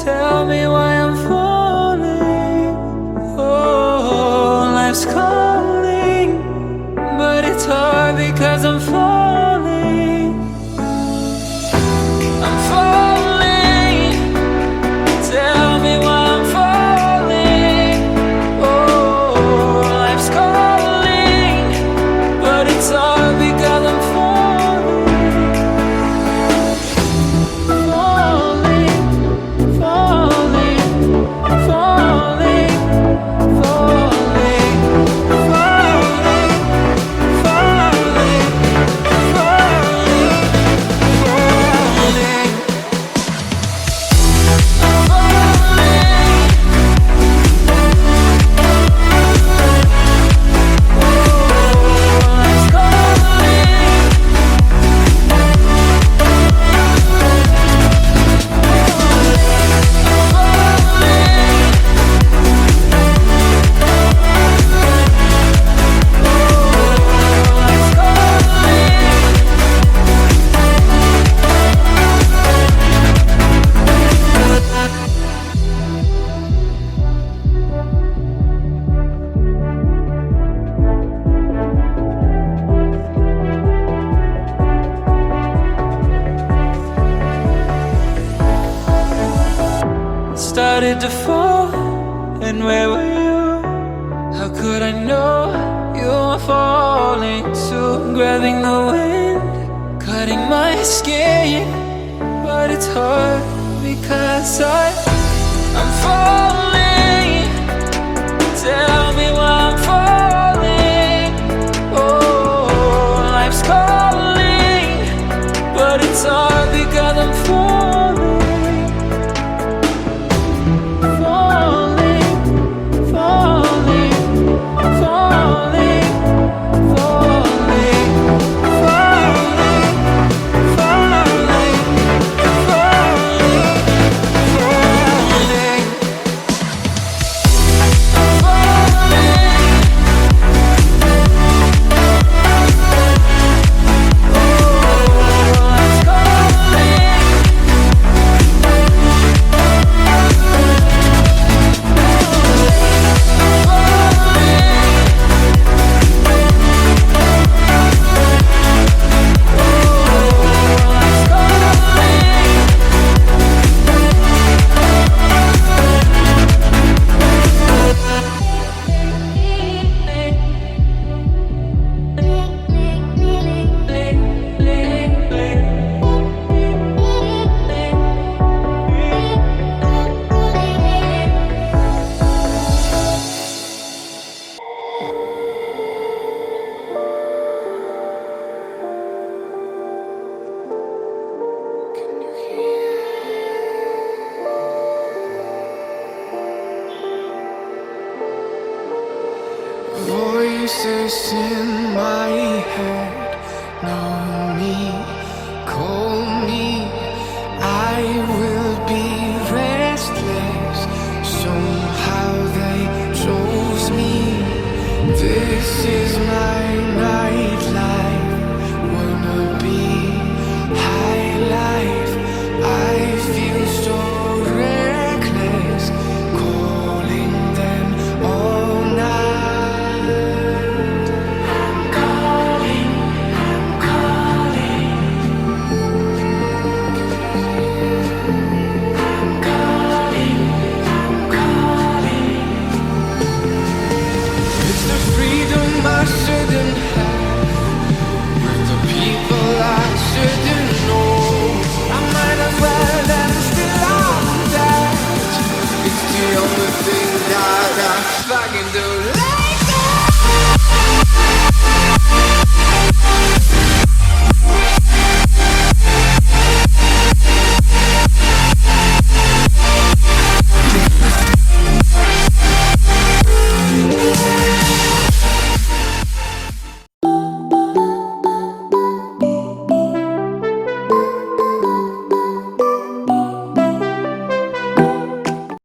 Tell me why I'm falling. Oh, life's calling, but it's hard because I'm falling. I'm falling. Tell me why I'm falling. Oh, life's calling, but it's hard because I'm falling. Started to fall, and where were you? How could I know you were falling too? Grabbing the wind, cutting my skin, but it's hard because I'm falling. Tell me why I'm falling. Oh, life's calling, but it's hard because I'm falling. Voices in